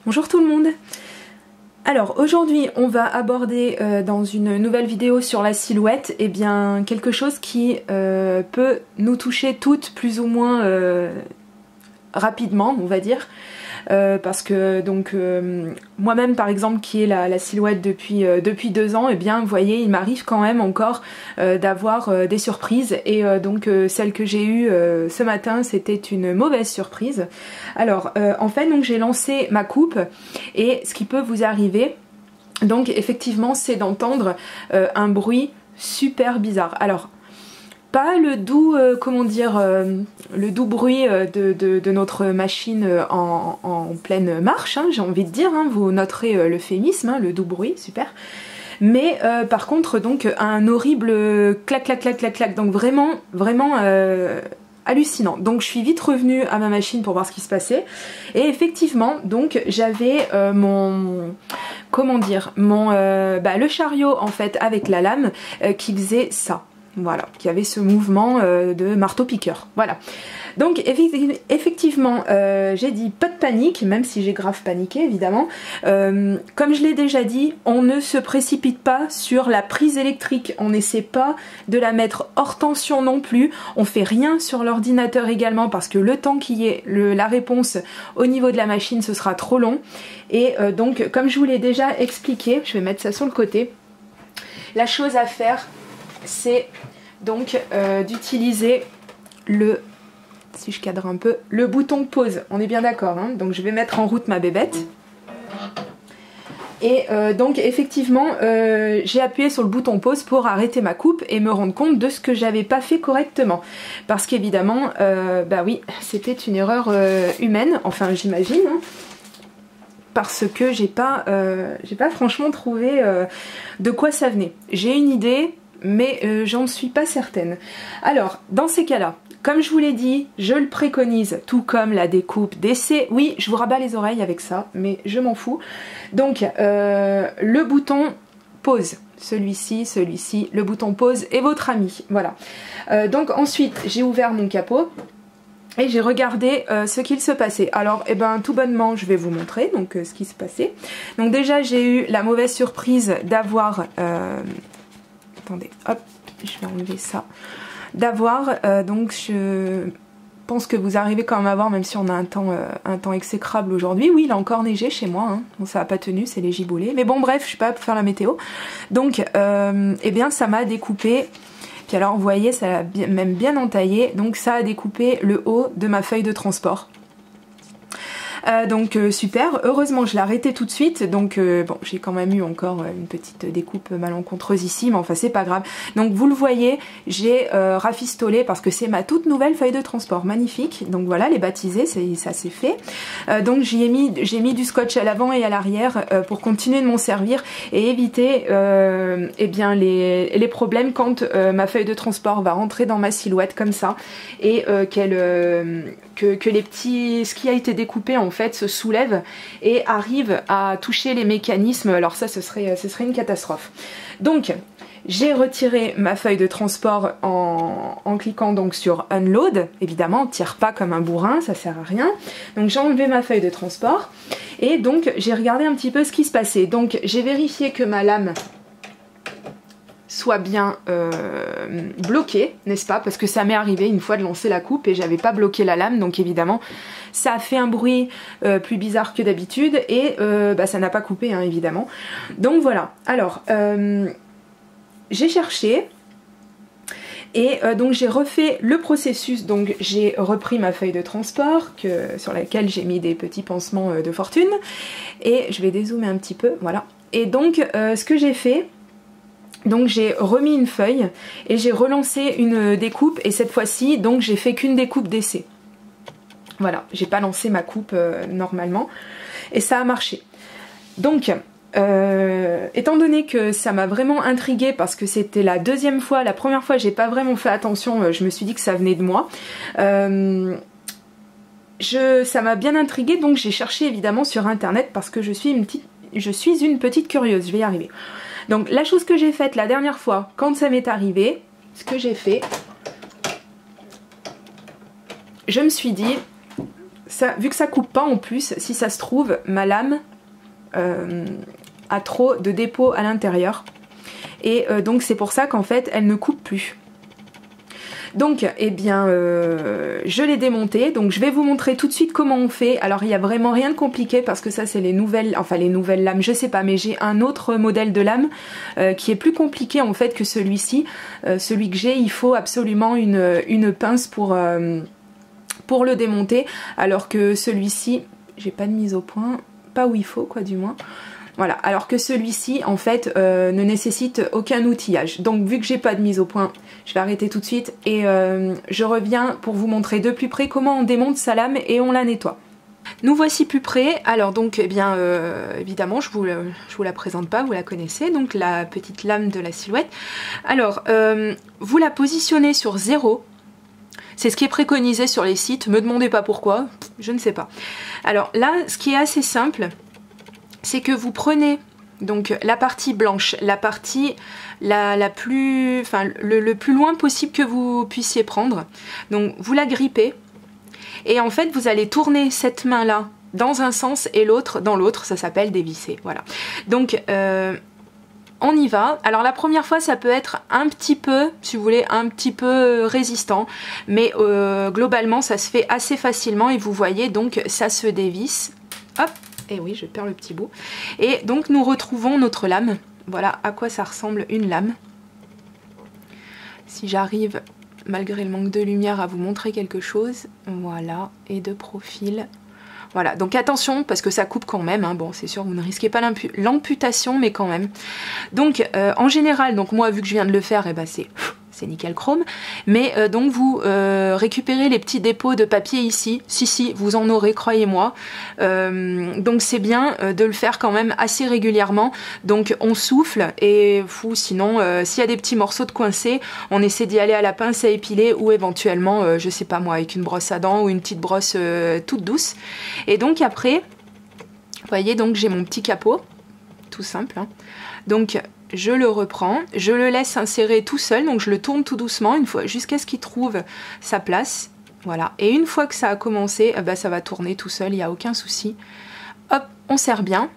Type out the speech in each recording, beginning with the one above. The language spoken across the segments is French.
Bonjour tout le monde. Alors aujourd'hui on va aborder dans une nouvelle vidéo sur la silhouette quelque chose qui peut nous toucher toutes plus ou moins rapidement, on va dire. Parce que donc moi-même par exemple qui ai la silhouette depuis 2 ans, vous voyez il m'arrive quand même encore d'avoir des surprises et celle que j'ai eue ce matin c'était une mauvaise surprise. Alors en fait donc j'ai lancé ma coupe et ce qui peut vous arriver donc effectivement c'est d'entendre un bruit super bizarre. Alors pas le doux, le doux bruit de notre machine en pleine marche, hein, j'ai envie de dire, hein, vous noterez l'euphémisme, hein, le doux bruit, super. Mais par contre donc un horrible clac clac clac clac clac, donc vraiment hallucinant. Donc je suis vite revenue à ma machine pour voir ce qui se passait et effectivement donc j'avais le chariot en fait avec la lame qui faisait ça. Voilà, qui avait ce mouvement de marteau-piqueur. Voilà. Donc effectivement, j'ai dit pas de panique, même si j'ai grave paniqué évidemment. Comme je l'ai déjà dit, on ne se précipite pas sur la prise électrique. On n'essaie pas de la mettre hors tension non plus. On fait rien sur l'ordinateur également parce que le temps qu'il y ait la réponse au niveau de la machine, ce sera trop long. Et donc, comme je vous l'ai déjà expliqué, je vais mettre ça sur le côté. La chose à faire, c'est donc d'utiliser si je cadre un peu, le bouton pause. On est bien d'accord, hein. Donc je vais mettre en route ma bébête. Et donc effectivement, j'ai appuyé sur le bouton pause pour arrêter ma coupe et me rendre compte de ce que j'avais pas fait correctement. Parce qu'évidemment, bah oui, c'était une erreur humaine, enfin j'imagine, hein. Parce que j'ai pas franchement trouvé de quoi ça venait. J'ai une idée, mais j'en suis pas certaine. Alors, dans ces cas-là, comme je vous l'ai dit, je le préconise, tout comme la découpe d'essai. Oui, je vous rabats les oreilles avec ça, mais je m'en fous. Donc, le bouton pause, celui-ci, le bouton pause est votre ami. Voilà. Donc ensuite, j'ai ouvert mon capot. Et j'ai regardé ce qu'il se passait. Alors, tout bonnement, je vais vous montrer donc ce qui se passait. Donc déjà, j'ai eu la mauvaise surprise d'avoir... attendez, hop, je vais enlever ça. D'avoir, donc je pense que vous arrivez quand même à voir, même si on a un temps exécrable aujourd'hui. Oui, il a encore neigé chez moi, hein. Bon, ça n'a pas tenu, c'est les giboulées. Mais bon, bref, je suis pas là pour faire la météo. Donc, ça m'a découpé... Puis alors vous voyez ça a même bien entaillé, donc ça a découpé le haut de ma feuille de transport. Super, heureusement je l'ai arrêté tout de suite, donc bon j'ai quand même eu encore une petite découpe malencontreuse ici, mais enfin c'est pas grave. Donc vous le voyez, j'ai rafistolé parce que c'est ma toute nouvelle feuille de transport, magnifique. Donc voilà, les baptisés, ça c'est fait. Donc j'ai mis du scotch à l'avant et à l'arrière pour continuer de m'en servir et éviter les problèmes quand ma feuille de transport va rentrer dans ma silhouette comme ça et que ce qui a été découpé en fait se soulève et arrive à toucher les mécanismes. Alors ça ce serait une catastrophe. Donc j'ai retiré ma feuille de transport en cliquant donc sur Unload. Évidemment on tire pas comme un bourrin, ça sert à rien. Donc j'ai enlevé ma feuille de transport et donc j'ai regardé un petit peu ce qui se passait. Donc j'ai vérifié que ma lame soit bien bloqué, n'est-ce pas? Parce que ça m'est arrivé une fois de lancer la coupe et j'avais pas bloqué la lame, donc évidemment ça a fait un bruit plus bizarre que d'habitude et ça n'a pas coupé, hein, évidemment. Donc voilà, alors j'ai cherché et donc j'ai refait le processus, donc j'ai repris ma feuille de transport sur laquelle j'ai mis des petits pansements de fortune et je vais dézoomer un petit peu, voilà. Et donc ce que j'ai fait, donc j'ai remis une feuille et j'ai relancé une découpe et cette fois-ci donc j'ai fait qu'une découpe d'essai. Voilà, j'ai pas lancé ma coupe normalement et ça a marché. Donc étant donné que ça m'a vraiment intriguée parce que c'était la deuxième fois, la première fois j'ai pas vraiment fait attention, je me suis dit que ça venait de moi. Ça m'a bien intriguée, donc j'ai cherché évidemment sur internet parce que je suis une petite curieuse, je vais y arriver. Donc la chose que j'ai faite la dernière fois quand ça m'est arrivé, ce que j'ai fait, je me suis dit ça, vu que ça coupe pas en plus, si ça se trouve, ma lame a trop de dépôt à l'intérieur. Et donc c'est pour ça qu'en fait elle ne coupe plus. Donc eh bien je l'ai démonté, donc je vais vous montrer tout de suite comment on fait. Alors il n'y a vraiment rien de compliqué parce que ça c'est les nouvelles, enfin les nouvelles lames, je sais pas, mais j'ai un autre modèle de lame qui est plus compliqué en fait que celui-ci. Celui que j'ai, il faut absolument une pince pour le démonter, alors que celui-ci, j'ai pas de mise au point, pas où il faut quoi du moins. Voilà, alors que celui-ci en fait ne nécessite aucun outillage. Donc vu que j'ai pas de mise au point, je vais arrêter tout de suite et je reviens pour vous montrer de plus près comment on démonte sa lame et on la nettoie. Nous voici plus près. Alors donc eh bien évidemment je vous la présente pas, vous la connaissez, donc la petite lame de la Silhouette. Alors vous la positionnez sur 0. C'est ce qui est préconisé sur les sites, me demandez pas pourquoi, je ne sais pas. Alors là, ce qui est assez simple, c'est que vous prenez donc la partie blanche, la partie le plus loin possible que vous puissiez prendre. Donc vous la grippez et en fait vous allez tourner cette main là dans un sens et l'autre dans l'autre, ça s'appelle dévisser. Voilà. Donc on y va. Alors la première fois ça peut être un petit peu, si vous voulez, un petit peu résistant, mais globalement ça se fait assez facilement et vous voyez donc ça se dévisse. Hop, et oui je perds le petit bout. Et donc nous retrouvons notre lame. Voilà à quoi ça ressemble une lame. Si j'arrive, malgré le manque de lumière, à vous montrer quelque chose. Voilà, et de profil. Voilà, donc attention parce que ça coupe quand même, hein. Bon c'est sûr vous ne risquez pas l'amputation mais quand même. Donc en général, donc moi vu que je viens de le faire, et ben c'est nickel chrome, mais donc vous récupérez les petits dépôts de papier ici, si vous en aurez, croyez-moi, donc c'est bien de le faire quand même assez régulièrement. Donc on souffle et sinon s'il y a des petits morceaux de coincés, on essaie d'y aller à la pince à épiler ou éventuellement je sais pas moi avec une brosse à dents ou une petite brosse toute douce. Et donc après vous voyez, donc j'ai mon petit capot tout simple, hein. Donc je le reprends, je le laisse insérer tout seul, donc je le tourne tout doucement une fois jusqu'à ce qu'il trouve sa place. Voilà, et une fois que ça a commencé, bah, ça va tourner tout seul, il n'y a aucun souci. Hop, on serre bien.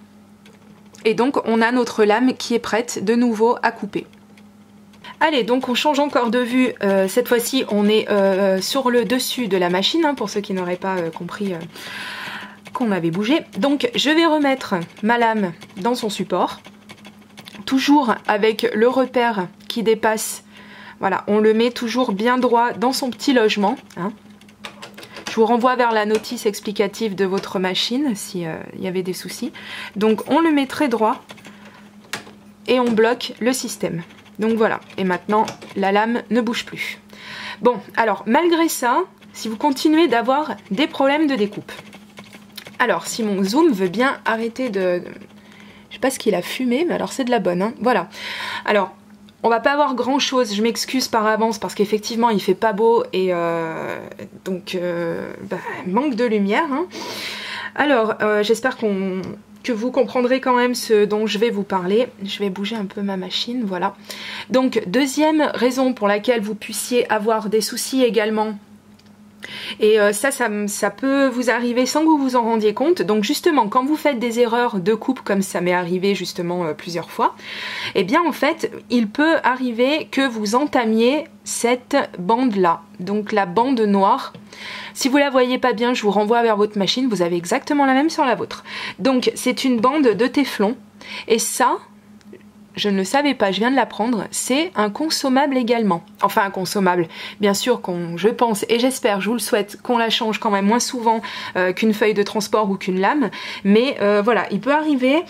Et donc on a notre lame qui est prête de nouveau à couper. Allez, donc on change encore de vue, cette fois-ci on est sur le dessus de la machine, hein, pour ceux qui n'auraient pas compris qu'on avait bougé. Donc je vais remettre ma lame dans son support. Toujours avec le repère qui dépasse, voilà, on le met toujours bien droit dans son petit logement, hein. Je vous renvoie vers la notice explicative de votre machine si y avait des soucis. Donc on le met très droit et on bloque le système. Donc voilà, et maintenant la lame ne bouge plus. Bon, alors malgré ça, si vous continuez d'avoir des problèmes de découpe, alors si mon zoom veut bien arrêter de... Je sais pas ce qu'il a fumé, mais alors c'est de la bonne, hein. Voilà. Alors, on va pas avoir grand chose, je m'excuse par avance parce qu'effectivement il fait pas beau et donc manque de lumière, hein. Alors, j'espère que vous comprendrez quand même ce dont je vais vous parler. Je vais bouger un peu ma machine, voilà. Donc, deuxième raison pour laquelle vous puissiez avoir des soucis également. Et ça peut vous arriver sans que vous vous en rendiez compte. Donc justement, quand vous faites des erreurs de coupe, comme ça m'est arrivé justement plusieurs fois, eh bien en fait, il peut arriver que vous entamiez cette bande-là, donc la bande noire. Si vous la voyez pas bien, je vous renvoie vers votre machine, vous avez exactement la même sur la vôtre. Donc c'est une bande de téflon, et ça... Je ne le savais pas, je viens de l'apprendre, c'est un consommable également. Enfin un consommable, bien sûr je pense et j'espère, je vous le souhaite, qu'on la change quand même moins souvent qu'une feuille de transport ou qu'une lame. Mais voilà, il peut arriver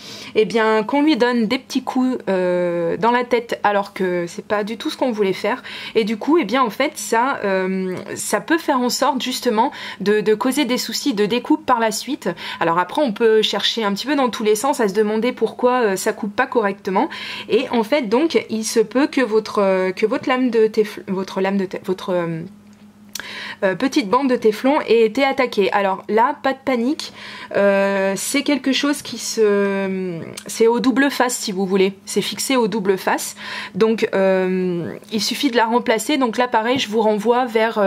qu'on lui donne des petits coups dans la tête alors que c'est pas du tout ce qu'on voulait faire. Et du coup, en fait, ça peut faire en sorte justement de causer des soucis de découpe par la suite. Alors après, on peut chercher un petit peu dans tous les sens à se demander pourquoi ça coupe pas correctement. Et en fait donc il se peut que votre petite bande de téflon et été attaqué. Alors là, pas de panique, c'est quelque chose qui c'est au double face si vous voulez, c'est fixé au double face, donc il suffit de la remplacer. Donc là pareil, je vous renvoie vers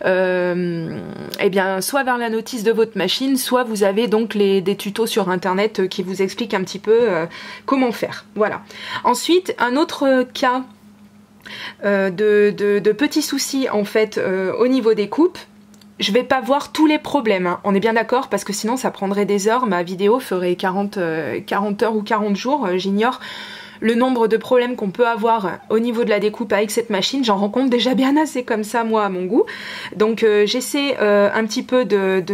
eh bien, soit vers la notice de votre machine, soit vous avez donc des tutos sur internet qui vous expliquent un petit peu comment faire. Voilà. Ensuite, un autre cas de petits soucis en fait au niveau des coupes. Je vais pas voir tous les problèmes, hein. On est bien d'accord, parce que sinon ça prendrait des heures, ma vidéo ferait 40 heures ou 40 jours, j'ignore le nombre de problèmes qu'on peut avoir au niveau de la découpe avec cette machine. J'en rencontre déjà bien assez comme ça moi à mon goût, donc j'essaie un petit peu de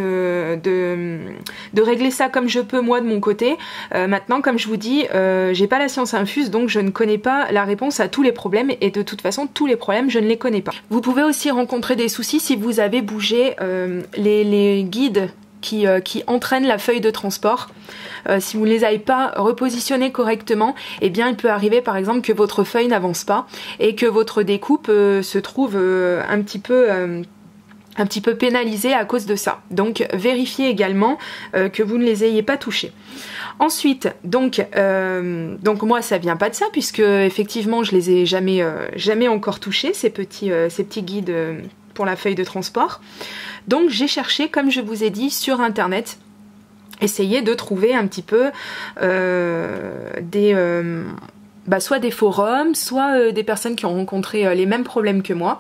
régler ça comme je peux moi de mon côté. Maintenant, comme je vous dis, j'ai pas la science infuse, donc je ne connais pas la réponse à tous les problèmes, et de toute façon tous les problèmes je ne les connais pas. Vous pouvez aussi rencontrer des soucis si vous avez bougé les guides qui entraînent la feuille de transport. Si vous ne les avez pas repositionnés correctement, eh bien il peut arriver par exemple que votre feuille n'avance pas et que votre découpe se trouve un petit peu pénalisée à cause de ça. Donc vérifiez également que vous ne les ayez pas touchés. Ensuite, donc moi ça vient pas de ça, puisque effectivement je les ai jamais encore touchés, ces petits guides pour la feuille de transport. Donc j'ai cherché, comme je vous ai dit, sur internet, essayer de trouver un petit peu soit des forums, soit des personnes qui ont rencontré les mêmes problèmes que moi.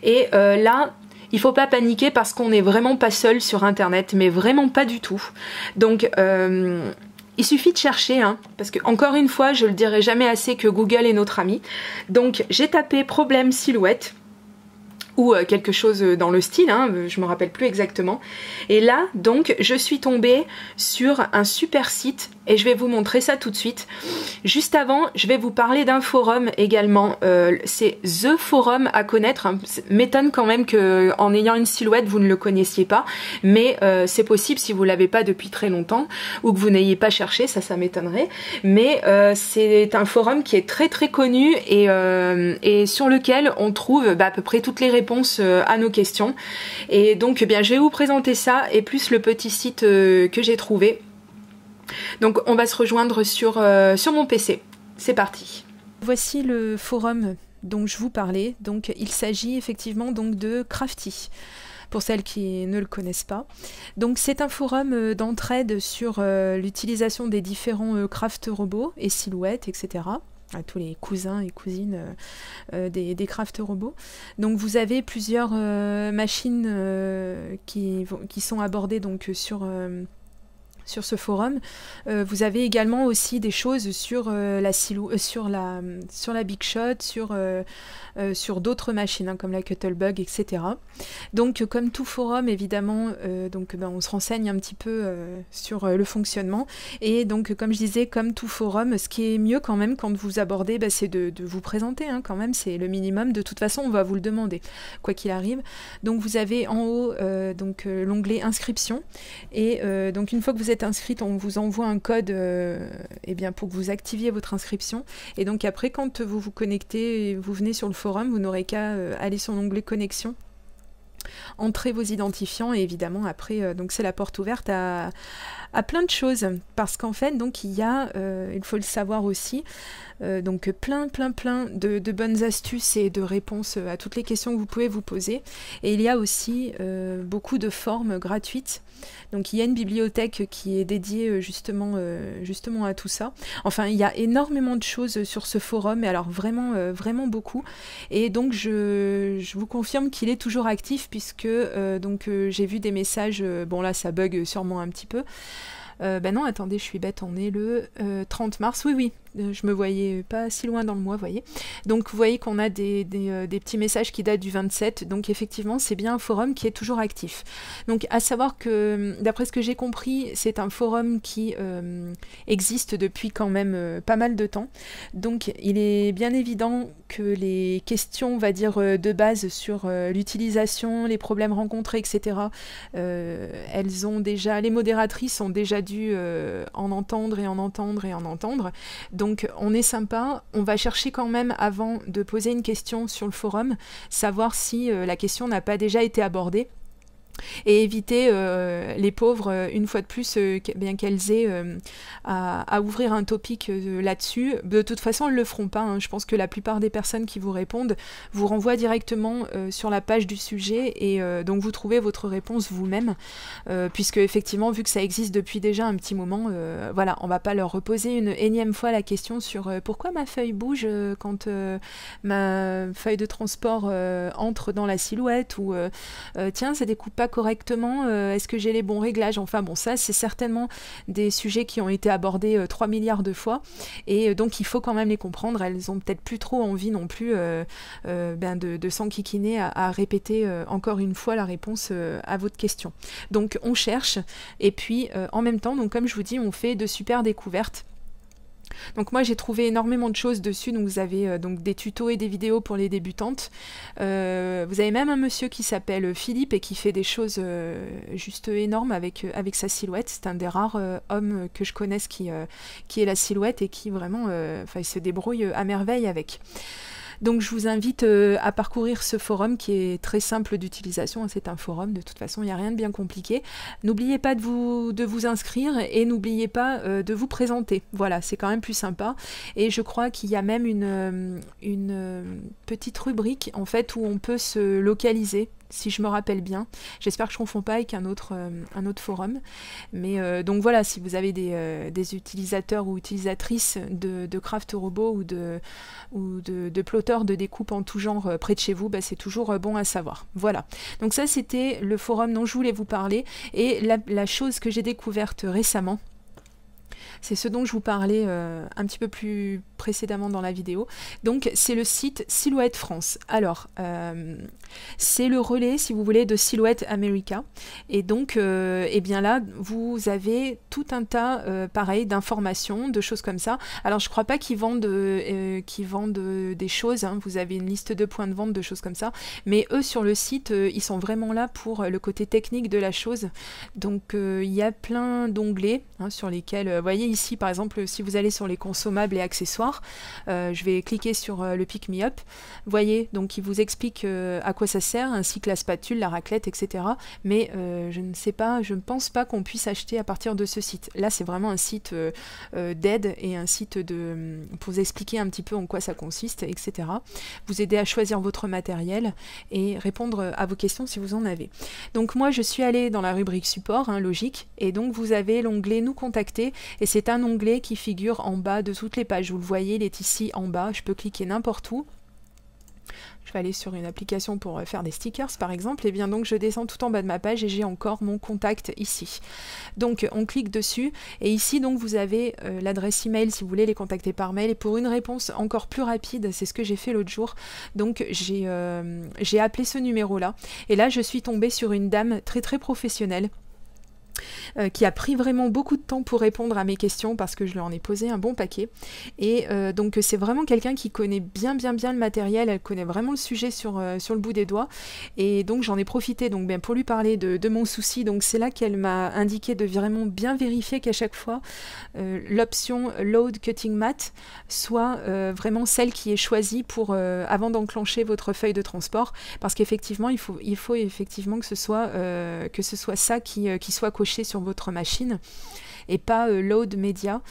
Et là, il faut pas paniquer, parce qu'on n'est vraiment pas seul sur internet, mais vraiment pas du tout. Donc il suffit de chercher, hein, parce que encore une fois, je le dirai jamais assez que Google est notre ami. Donc j'ai tapé problème silhouette, ou quelque chose dans le style, hein, je me rappelle plus exactement. Et là, donc, je suis tombée sur un super site, et je vais vous montrer ça tout de suite. Juste avant, je vais vous parler d'un forum également. C'est The Forum à connaître, hein. M'étonne quand même que, en ayant une silhouette, vous ne le connaissiez pas, mais c'est possible si vous l'avez pas depuis très longtemps, ou que vous n'ayez pas cherché, ça m'étonnerait. Mais c'est un forum qui est très très connu, et sur lequel on trouve à peu près toutes les réponses à nos questions. Et donc eh bien je vais vous présenter ça, et plus le petit site que j'ai trouvé. Donc on va se rejoindre sur mon PC. C'est parti. Voici le forum dont je vous parlais. Donc il s'agit effectivement donc de Crafty, pour celles qui ne le connaissent pas. Donc c'est un forum d'entraide sur l'utilisation des différents craft robots et silhouettes, etc. À tous les cousins et cousines des craft robots. Donc vous avez plusieurs machines qui sont abordées donc sur ce forum. Vous avez également aussi des choses sur sur la Big Shot, sur d'autres machines, hein, comme la Cuttlebug, etc. Donc comme tout forum, évidemment, on se renseigne un petit peu sur le fonctionnement. Et donc comme je disais, comme tout forum, ce qui est mieux quand même quand vous abordez, c'est de vous présenter, hein, quand même, c'est le minimum. De toute façon, on va vous le demander, quoi qu'il arrive. Donc vous avez en haut l'onglet inscription, et donc une fois que vous êtes inscrite, on vous envoie un code pour que vous activiez votre inscription. Et donc après, quand vous vous connectez et vous venez sur le forum, vous n'aurez qu'à aller sur l'onglet connexion, entrez vos identifiants, et évidemment après donc c'est la porte ouverte à plein de choses, parce qu'en fait donc il y a, il faut le savoir aussi, donc plein de bonnes astuces et de réponses à toutes les questions que vous pouvez vous poser. Et il y a aussi beaucoup de formes gratuites. Donc il y a une bibliothèque qui est dédiée justement à tout ça. Enfin, il y a énormément de choses sur ce forum, mais alors vraiment beaucoup. Et donc je vous confirme qu'il est toujours actif, puisque j'ai vu des messages, bon là ça bug sûrement un petit peu. Non, attendez, je suis bête, on est le 30 mars, oui, je me voyais pas si loin dans le mois, vous voyez. Donc vous voyez qu'on a des petits messages qui datent du 27, donc effectivement c'est bien un forum qui est toujours actif. Donc à savoir que, d'après ce que j'ai compris, c'est un forum qui existe depuis quand même pas mal de temps. Donc il est bien évident que les questions, on va dire, de base sur l'utilisation, les problèmes rencontrés, etc., les modératrices ont déjà dû en entendre. Donc on est sympa, on va chercher quand même avant de poser une question sur le forum, savoir si la question n'a pas déjà été abordée. Et éviter les pauvres, une fois de plus, bien qu'elles aient à ouvrir un topic là-dessus. De toute façon, elles ne le feront pas. Hein. Je pense que la plupart des personnes qui vous répondent vous renvoient directement sur la page du sujet et donc vous trouvez votre réponse vous-même. Puisque effectivement, vu que ça existe depuis déjà un petit moment, voilà, on ne va pas leur reposer une énième fois la question sur pourquoi ma feuille bouge quand ma feuille de transport entre dans la silhouette ou tiens, ça découpe pas correctement, est-ce que j'ai les bons réglages, enfin bon, ça c'est certainement des sujets qui ont été abordés 3 milliards de fois et donc il faut quand même les comprendre. Elles ont peut-être plus trop envie non plus de s'enquiquiner à répéter encore une fois la réponse à votre question. Donc on cherche et puis en même temps, donc comme je vous dis, on fait de super découvertes. Donc moi j'ai trouvé énormément de choses dessus, donc vous avez donc des tutos et des vidéos pour les débutantes. Vous avez même un monsieur qui s'appelle Philippe et qui fait des choses juste énormes avec sa silhouette. C'est un des rares hommes que je connaisse qui est la silhouette et qui vraiment il se débrouille à merveille avec. Donc je vous invite à parcourir ce forum qui est très simple d'utilisation. C'est un forum, de toute façon, il n'y a rien de bien compliqué. N'oubliez pas de vous inscrire et n'oubliez pas de vous présenter. Voilà, c'est quand même plus sympa. Et je crois qu'il y a même une petite rubrique en fait où on peut se localiser, si je me rappelle bien. J'espère que je ne confonds pas avec un autre forum. Mais donc voilà, si vous avez des utilisateurs ou utilisatrices de Craft Robot ou de plotteurs de découpe en tout genre près de chez vous, c'est toujours bon à savoir. Voilà. Donc ça, c'était le forum dont je voulais vous parler. Et la chose que j'ai découverte récemment, c'est ce dont je vous parlais un petit peu plus précédemment dans la vidéo. Donc c'est le site Silhouette France. Alors c'est le relais, si vous voulez, de Silhouette America. Et donc eh bien là vous avez tout un tas pareil d'informations, de choses comme ça. Alors je crois pas qu'ils vendent des choses, hein. Vous avez une liste de points de vente, de choses comme ça, mais eux sur le site ils sont vraiment là pour le côté technique de la chose. Donc il y a plein d'onglets hein, sur lesquels vous voyez ici par exemple, si vous allez sur les consommables et accessoires, je vais cliquer sur le Pick Me Up. Vous voyez, donc il vous explique à quoi ça sert, ainsi que la spatule, la raclette, etc. Mais je ne pense pas qu'on puisse acheter à partir de ce site. Là, c'est vraiment un site d'aide et un site pour vous expliquer un petit peu en quoi ça consiste, etc. Vous aider à choisir votre matériel et répondre à vos questions si vous en avez. Donc moi, je suis allée dans la rubrique support, hein, logique, et donc vous avez l'onglet Nous contacter, et c'est un onglet qui figure en bas de toutes les pages. Vous le voyez, il est ici en bas, je peux cliquer n'importe où. Je vais aller sur une application pour faire des stickers par exemple, et bien donc je descends tout en bas de ma page et j'ai encore mon contact ici. Donc on clique dessus et ici donc vous avez l'adresse email si vous voulez les contacter par mail, et pour une réponse encore plus rapide, c'est ce que j'ai fait l'autre jour, donc j'ai appelé ce numéro là et là je suis tombée sur une dame très très professionnelle qui a pris vraiment beaucoup de temps pour répondre à mes questions parce que je lui en ai posé un bon paquet. Et donc c'est vraiment quelqu'un qui connaît bien le matériel, elle connaît vraiment le sujet sur le bout des doigts. Et donc j'en ai profité donc, pour lui parler de mon souci. Donc c'est là qu'elle m'a indiqué de vraiment bien vérifier qu'à chaque fois l'option Load Cutting Mat soit vraiment celle qui est choisie pour avant d'enclencher votre feuille de transport, parce qu'effectivement il faut effectivement que ce soit ça qui soit coché sur votre machine et pas load média,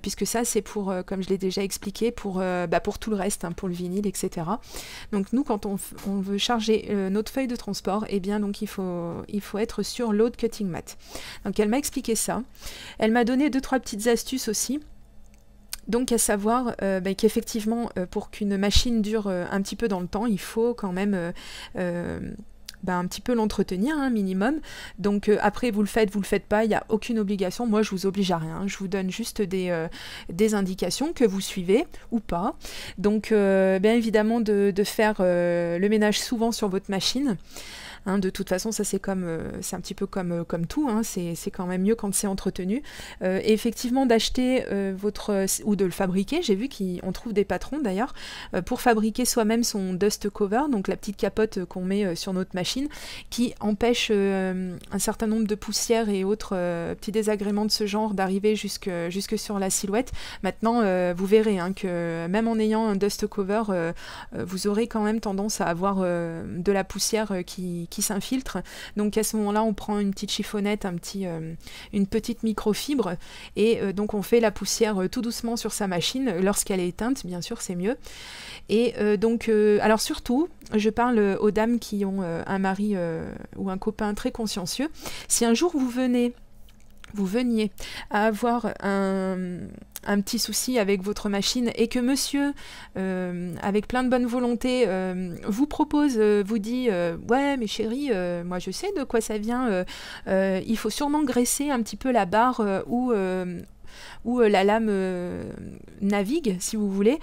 puisque ça c'est pour, comme je l'ai déjà expliqué, pour tout le reste, hein, pour le vinyle, etc. Donc nous quand on veut charger notre feuille de transport, et bien donc il faut être sur load cutting mat. Donc elle m'a expliqué ça, elle m'a donné 2-3 petites astuces aussi. Donc à savoir qu'effectivement pour qu'une machine dure un petit peu dans le temps, il faut quand même un petit peu l'entretenir, hein, minimum. Donc après vous le faites pas, il n'y a aucune obligation, moi je vous oblige à rien, je vous donne juste des indications que vous suivez ou pas. Donc bien évidemment de faire le ménage souvent sur votre machine, hein. De toute façon, ça c'est un petit peu comme tout, hein. C'est quand même mieux quand c'est entretenu. Et effectivement, d'acheter ou de le fabriquer, j'ai vu qu'on trouve des patrons d'ailleurs, pour fabriquer soi-même son dust cover, donc la petite capote qu'on met sur notre machine, qui empêche un certain nombre de poussières et autres petits désagréments de ce genre d'arriver jusque sur la silhouette. Maintenant, vous verrez hein, que même en ayant un dust cover, vous aurez quand même tendance à avoir de la poussière qui s'infiltre. Donc à ce moment-là, on prend une petite chiffonnette, une petite microfibre, et donc on fait la poussière tout doucement sur sa machine. Lorsqu'elle est éteinte, bien sûr, c'est mieux. Et alors surtout, je parle aux dames qui ont un mari ou un copain très consciencieux. Si un jour vous veniez à avoir un petit souci avec votre machine et que monsieur, avec plein de bonne volonté, vous propose, vous dit ouais mais chérie, moi je sais de quoi ça vient, il faut sûrement graisser un petit peu la barre où la lame navigue, si vous voulez,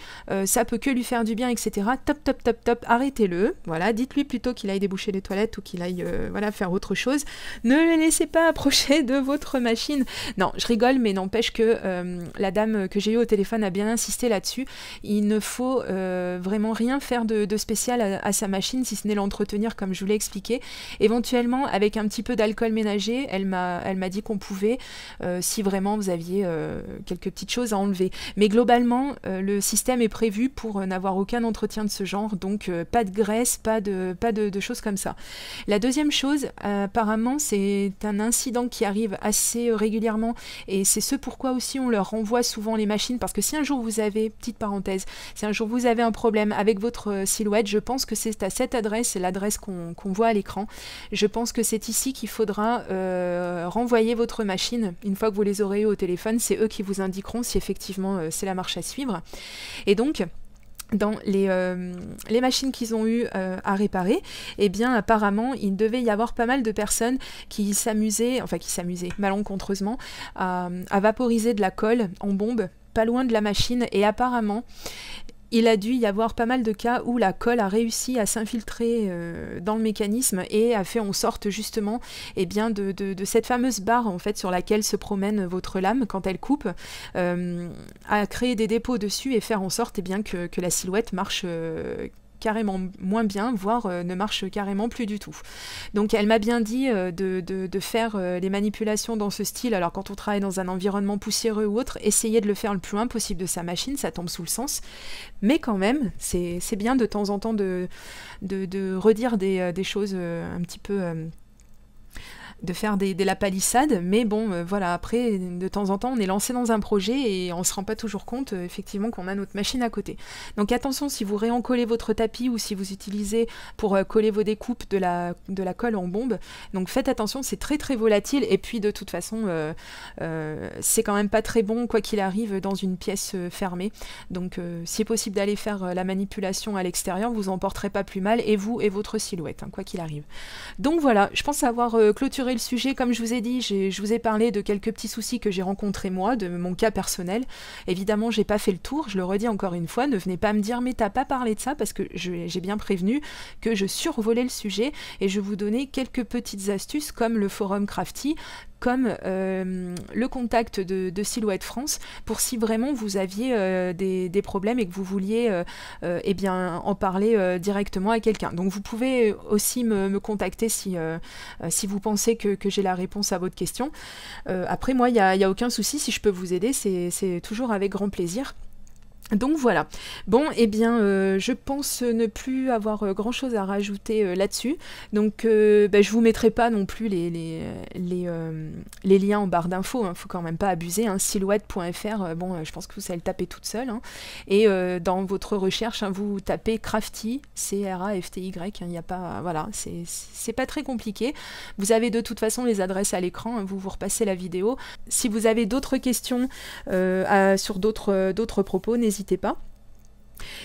ça peut que lui faire du bien, etc. Top, arrêtez-le. Voilà, dites-lui plutôt qu'il aille déboucher les toilettes ou qu'il aille voilà, faire autre chose. Ne le laissez pas approcher de votre machine. Non, je rigole, mais n'empêche que la dame que j'ai eue au téléphone a bien insisté là-dessus. Il ne faut vraiment rien faire de spécial à sa machine, si ce n'est l'entretenir comme je vous l'ai expliqué. Éventuellement, avec un petit peu d'alcool ménager, elle m'a dit qu'on pouvait, si vraiment vous aviez quelques petites choses à enlever. Mais globalement, le système est prévu pour n'avoir aucun entretien de ce genre, donc pas de graisse, pas de choses comme ça. La deuxième chose, apparemment, c'est un incident qui arrive assez régulièrement, et c'est ce pourquoi aussi on leur renvoie souvent les machines, parce que si un jour vous avez, petite parenthèse, si un jour vous avez un problème avec votre silhouette, je pense que c'est à cette adresse, c'est l'adresse qu'on voit à l'écran, je pense que c'est ici qu'il faudra renvoyer votre machine, une fois que vous les aurez eu au téléphone, c'est eux qui vous indiqueront si effectivement c'est la marche à suivre. Et donc, dans les machines qu'ils ont eu à réparer, eh bien apparemment il devait y avoir pas mal de personnes qui s'amusaient malencontreusement à vaporiser de la colle en bombe pas loin de la machine, et apparemment il a dû y avoir pas mal de cas où la colle a réussi à s'infiltrer dans le mécanisme et a fait en sorte justement eh bien, de cette fameuse barre en fait, sur laquelle se promène votre lame quand elle coupe, à créer des dépôts dessus et faire en sorte eh bien, que la silhouette marche carrément moins bien, voire ne marche carrément plus du tout. Donc elle m'a bien dit de faire les manipulations dans ce style. Alors quand on travaille dans un environnement poussiéreux ou autre, essayez de le faire le plus loin possible de sa machine, ça tombe sous le sens. Mais quand même, c'est bien de temps en temps de redire des choses un petit peu... de faire des lapalissades, mais bon, voilà, après, de temps en temps, on est lancé dans un projet et on se rend pas toujours compte, effectivement, qu'on a notre machine à côté. Donc attention, si vous réencollez votre tapis ou si vous utilisez pour coller vos découpes de la colle en bombe, donc faites attention, c'est très très volatile, et puis de toute façon, c'est quand même pas très bon, quoi qu'il arrive, dans une pièce fermée. Donc si est possible d'aller faire la manipulation à l'extérieur, vous en porterez pas plus mal, et vous et votre silhouette, hein, quoi qu'il arrive. Donc voilà, je pense avoir clôturé le sujet. Comme je vous ai dit, je vous ai parlé de quelques petits soucis que j'ai rencontrés moi, de mon cas personnel. Évidemment, j'ai pas fait le tour, je le redis encore une fois, ne venez pas me dire mais t'as pas parlé de ça, parce que j'ai bien prévenu que je survolais le sujet, et je vous donnais quelques petites astuces comme le forum Crafty, comme le contact de Silhouette France, pour si vraiment vous aviez des problèmes et que vous vouliez eh bien, en parler directement à quelqu'un. Donc vous pouvez aussi me contacter si vous pensez que j'ai la réponse à votre question. Après moi, il y a aucun souci, si je peux vous aider, c'est toujours avec grand plaisir. Donc voilà, bon, eh bien, je pense ne plus avoir grand chose à rajouter là-dessus, donc je vous mettrai pas non plus les liens en barre d'infos, hein, faut quand même pas abuser, hein, silhouette.fr, bon, je pense que vous savez le taper toute seule, hein, et dans votre recherche, hein, vous tapez Crafty, C-R-A-F-T-Y, il n'y a pas, voilà, c'est pas très compliqué, vous avez de toute façon les adresses à l'écran, hein, vous repassez la vidéo. Si vous avez d'autres questions sur d'autres propos, n'hésitez pas.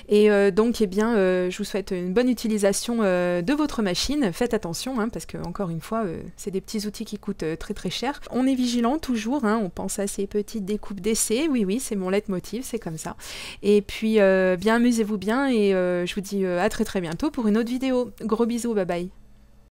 Et donc, eh bien, je vous souhaite une bonne utilisation de votre machine. Faites attention, hein, parce que, encore une fois, c'est des petits outils qui coûtent très très cher. On est vigilant toujours, hein, on pense à ces petites découpes d'essai. Oui, c'est mon leitmotiv, c'est comme ça. Et puis, bien, amusez-vous bien, et je vous dis à très très bientôt pour une autre vidéo. Gros bisous, bye bye.